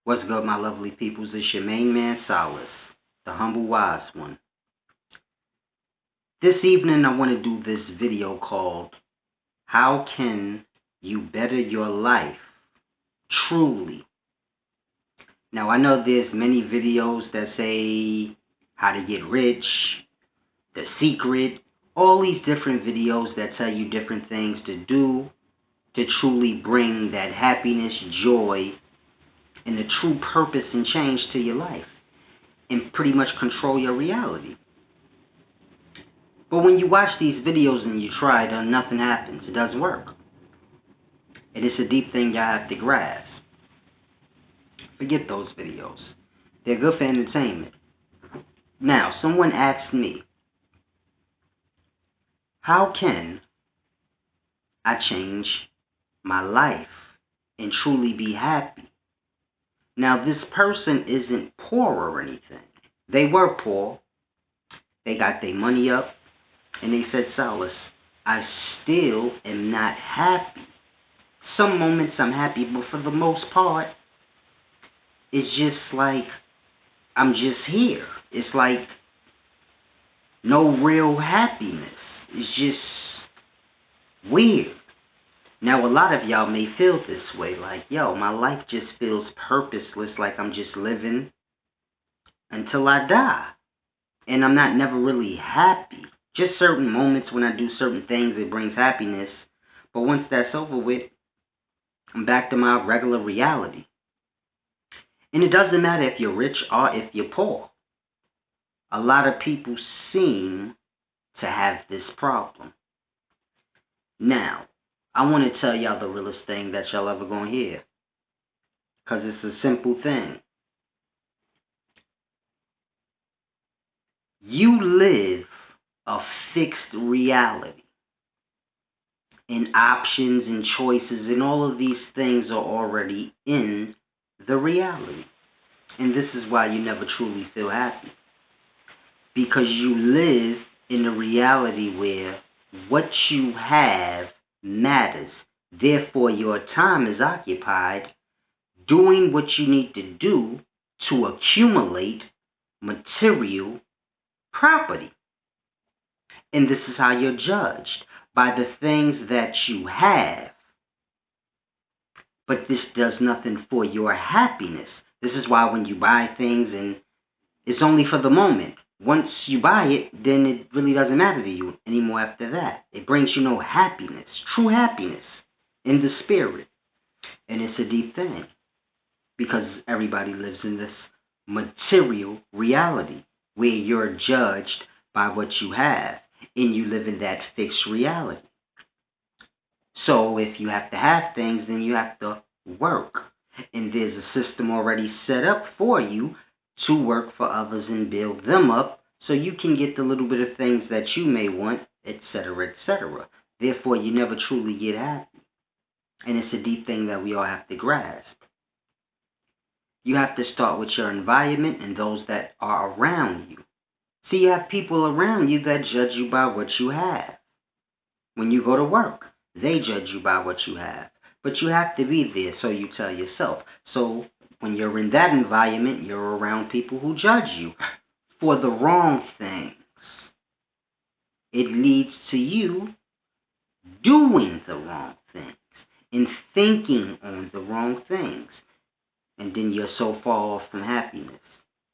What's good, my lovely peoples? It's your main man, Solace, the humble wise one. This evening, I want to do this video called How Can You Better Your Life Truly? Now, I know there's many videos that say how to get rich, the secret, all these different videos that tell you different things to do to truly bring that happiness, joy, and the true purpose and change to your life and pretty much control your reality. But when you watch these videos and you try it, nothing happens. It doesn't work. And it's a deep thing you have to grasp. Forget those videos. They're good for entertainment. Now, someone asked me, how can I change my life and truly be happy? Now, this person isn't poor or anything. They were poor. They got their money up. And they said, Solace, I still am not happy. Some moments I'm happy, but for the most part, it's just like I'm just here. It's like no real happiness. It's just weird. Now, a lot of y'all may feel this way, like, yo, my life just feels purposeless, like I'm just living until I die. And I'm not never really happy. Just certain moments when I do certain things, it brings happiness. But once that's over with, I'm back to my regular reality. And it doesn't matter if you're rich or if you're poor. A lot of people seem to have this problem. Now, I want to tell y'all the realest thing that y'all ever gonna hear. Because it's a simple thing. You live a fixed reality. And options and choices and all of these things are already in the reality. And this is why you never truly feel happy. Because you live in a reality where what you have matters. Therefore, your time is occupied doing what you need to do to accumulate material property. And this is how you're judged, by the things that you have. But this does nothing for your happiness. This is why when you buy things, and it's only for the moment. Once you buy it, then it really doesn't matter to you anymore after that. It brings you no happiness, true happiness in the spirit. And it's a deep thing. Because everybody lives in this material reality where you're judged by what you have. And you live in that fixed reality. So if you have to have things, then you have to work. And there's a system already set up for you to work for others and build them up so you can get the little bit of things that you may want, etc., etc. Therefore, you never truly get happy. And it's a deep thing that we all have to grasp. You have to start with your environment and those that are around you. See, you have people around you that judge you by what you have. When you go to work, they judge you by what you have. But you have to be there, so you tell yourself. So when you're in that environment, you're around people who judge you for the wrong things. It leads to you doing the wrong things and thinking on the wrong things. And then you're so far off from happiness.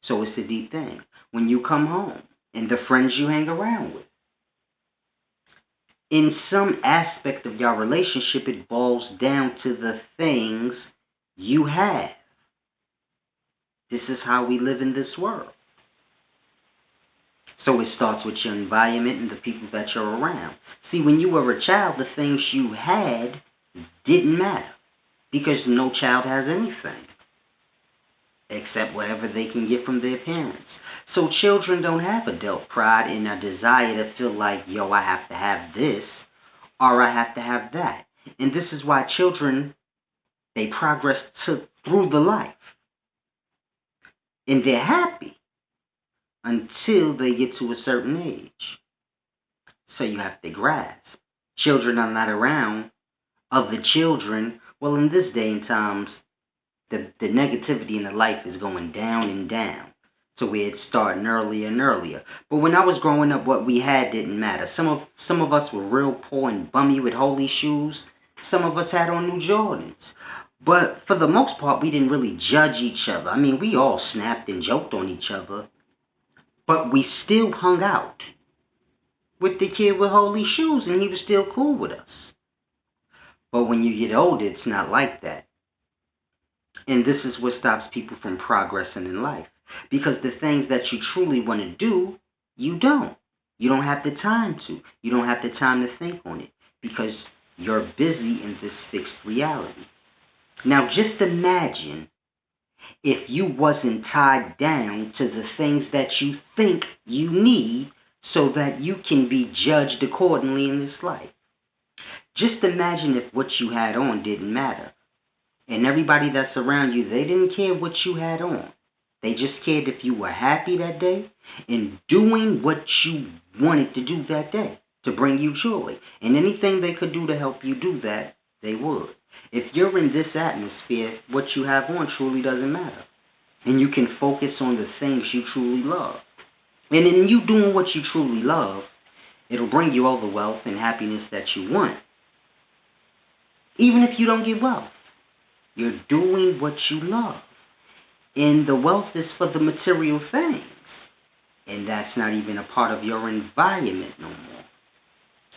So it's a deep thing. When you come home and the friends you hang around with, in some aspect of your relationship, it boils down to the things you have. This is how we live in this world. So it starts with your environment and the people that you're around. See, when you were a child, the things you had didn't matter. Because no child has anything except whatever they can get from their parents. So children don't have adult pride and a desire to feel like, yo, I have to have this, or I have to have that. And this is why children, they progress through the life. And they're happy until they get to a certain age. So you have to grasp. Children are not around other children. Well, in this day and times, the negativity in the life is going down and down to where it's starting earlier and earlier. But when I was growing up, what we had didn't matter. Some of us were real poor and bummy with holy shoes. Some of us had on New Jordans. But for the most part, we didn't really judge each other. I mean, we all snapped and joked on each other, but we still hung out with the kid with holy shoes, and he was still cool with us. But when you get older, it's not like that. And this is what stops people from progressing in life. Because the things that you truly want to do, you don't. You don't have the time to. You don't have the time to think on it. Because you're busy in this fixed reality. Now just imagine if you wasn't tied down to the things that you think you need so that you can be judged accordingly in this life. Just imagine if what you had on didn't matter. And everybody that's around you, they didn't care what you had on. They just cared if you were happy that day and doing what you wanted to do that day to bring you joy. And anything they could do to help you do that, they would. If you're in this atmosphere, what you have on truly doesn't matter. And you can focus on the things you truly love. And in you doing what you truly love, it'll bring you all the wealth and happiness that you want. Even if you don't get wealth, you're doing what you love. And the wealth is for the material things. And that's not even a part of your environment no more.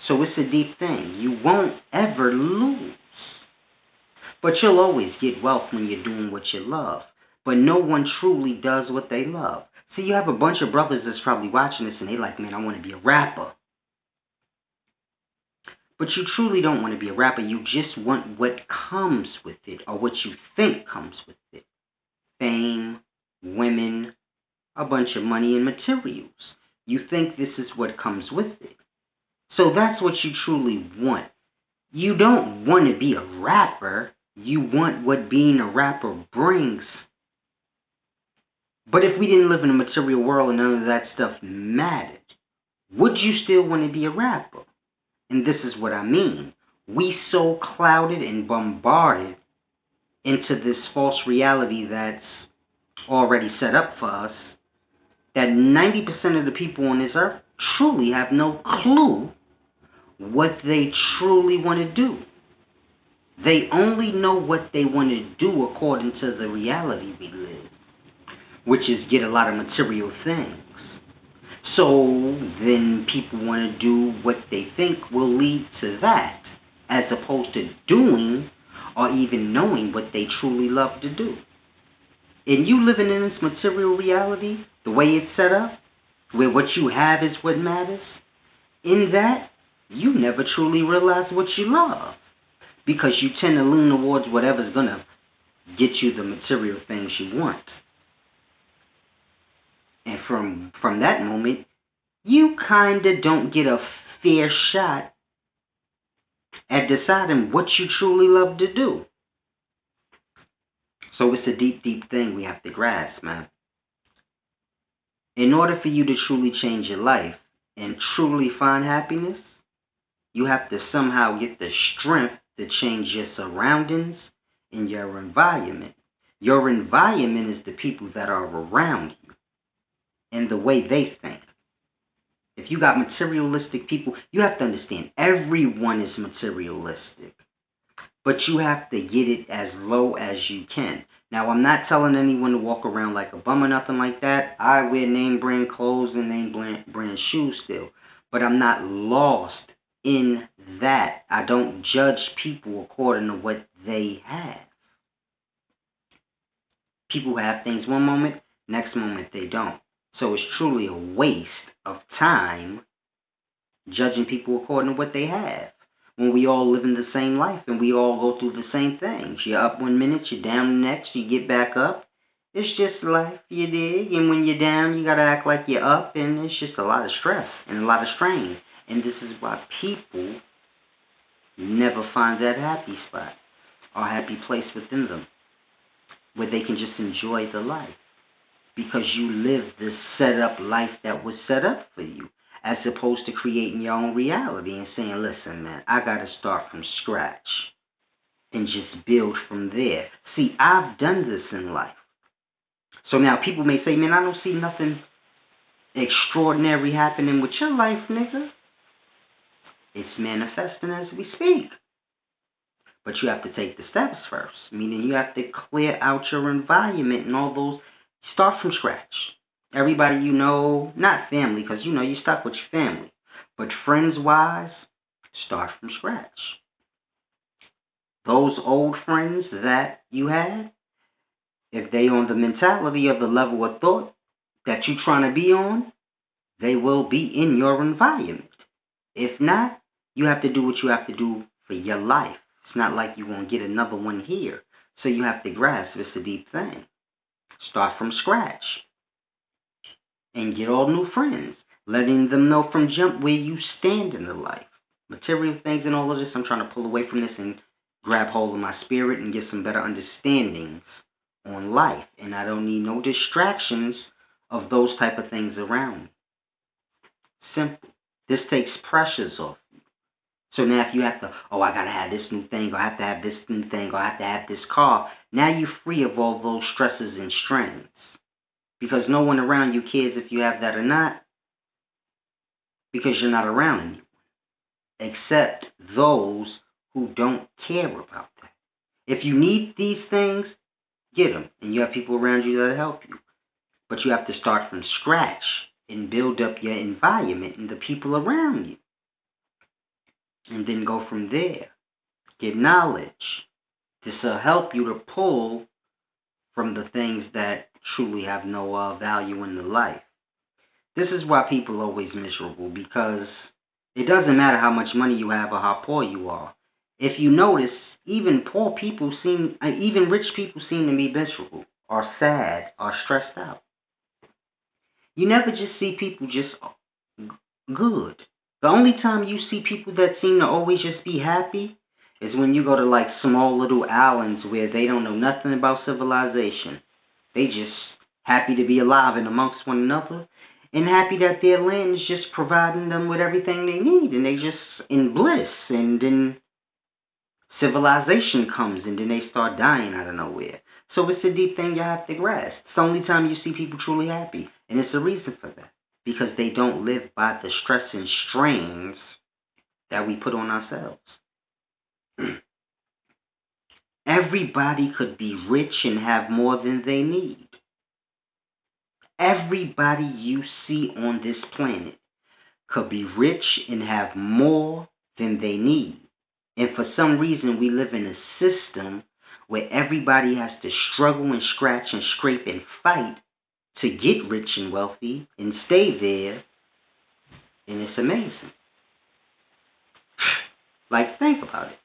So it's a deep thing. You won't ever lose. But you'll always get wealth when you're doing what you love. But no one truly does what they love. See, you have a bunch of brothers that's probably watching this and they like, man, I want to be a rapper. But you truly don't want to be a rapper. You just want what comes with it or what you think comes with it. Fame, women, a bunch of money and materials. You think this is what comes with it. So that's what you truly want. You don't want to be a rapper. You want what being a rapper brings. But if we didn't live in a material world and none of that stuff mattered, would you still want to be a rapper? And this is what I mean. We so clouded and bombarded into this false reality that's already set up for us that 90% of the people on this earth truly have no clue what they truly want to do. They only know what they want to do according to the reality we live, which is get a lot of material things. So then people want to do what they think will lead to that, as opposed to doing or even knowing what they truly love to do. And you living in this material reality, the way it's set up, where what you have is what matters, in that, you never truly realize what you love. Because you tend to lean towards whatever's going to get you the material things you want. And from that moment, you kind of don't get a fair shot at deciding what you truly love to do. So it's a deep, deep thing we have to grasp, man. In order for you to truly change your life and truly find happiness, you have to somehow get the strength to change your surroundings and your environment. Your environment is the people that are around you and the way they think. If you got materialistic people, you have to understand everyone is materialistic. But you have to get it as low as you can. Now, I'm not telling anyone to walk around like a bum or nothing like that. I wear name brand clothes and name brand shoes still. But I'm not lost in that. I don't judge people according to what they have. People have things one moment, next moment they don't. So it's truly a waste of time judging people according to what they have. When we all live in the same life and we all go through the same things. You're up one minute, you're down the next, you get back up. It's just life, you dig? And when you're down, you got to act like you're up, and it's just a lot of stress and a lot of strain. And this is why people never find that happy spot or happy place within them where they can just enjoy the life. Because you live this set up life that was set up for you, as opposed to creating your own reality and saying, listen, man, I got to start from scratch. and just build from there. See, I've done this in life. So now people may say, man, I don't see nothing extraordinary happening with your life, nigga. It's manifesting as we speak. But you have to take the steps first, meaning you have to clear out your environment and all those. Start from scratch. Everybody you know, not family, because you know you stuck with your family, but friends-wise, start from scratch. Those old friends that you had, if they on the mentality of the level of thought that you trying to be on, they will be in your environment. If not, you have to do what you have to do for your life. It's not like you're going to get another one here. So you have to grasp it's a deep thing. Start from scratch. And get all new friends. Letting them know from jump where you stand in the life. Material things and all of this, I'm trying to pull away from this and grab hold of my spirit and get some better understandings on life. And I don't need no distractions of those type of things around me. Simple. This takes pressures off. So now if you have to, I got to have this new thing, or I have to have this new thing, or I have to have this car, now you're free of all those stresses and strains. Because no one around you cares if you have that or not, because you're not around anyone. Except those who don't care about that. If you need these things, get them. And you have people around you that help you. But you have to start from scratch and build up your environment and the people around you. And then go from there. Get knowledge. This will help you to pull from the things that truly have no value in the life. This is why people are always miserable, because it doesn't matter how much money you have or how poor you are. If you notice, even even rich people seem to be miserable, or sad, or stressed out. You never just see people just good. The only time you see people that seem to always just be happy is when you go to like small little islands where they don't know nothing about civilization. They just happy to be alive and amongst one another, and happy that their land is just providing them with everything they need, and they just in bliss, and then civilization comes, and then they start dying out of nowhere. So it's a deep thing you have to grasp. It's the only time you see people truly happy, and it's a reason for that. Because they don't live by the stress and strains that we put on ourselves. Everybody could be rich and have more than they need. Everybody you see on this planet could be rich and have more than they need. And for some reason, we live in a system where everybody has to struggle and scratch and scrape and fight to get rich and wealthy and stay there, and it's amazing. Like, think about it.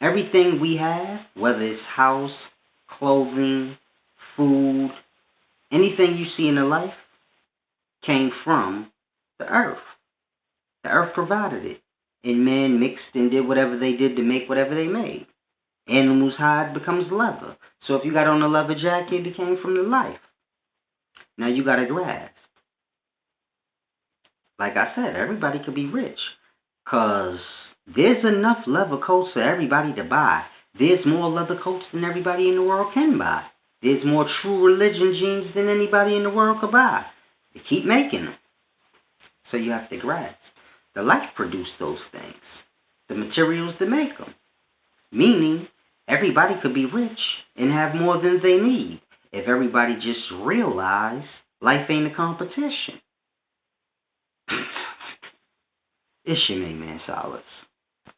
Everything we have, whether it's house, clothing, food, anything you see in the life, came from the earth. The earth provided it, and man mixed and did whatever they did to make whatever they made. Animal's hide becomes leather. So if you got on a leather jacket, it came from the life. Now you got to grasp. Like I said, everybody could be rich. Because there's enough leather coats for everybody to buy. There's more leather coats than everybody in the world can buy. There's more true religion jeans than anybody in the world could buy. They keep making them. So you have to grasp. The life produced those things. The materials to make them. Meaning, everybody could be rich and have more than they need. If everybody just realize life ain't a competition. It's your main man, Solace.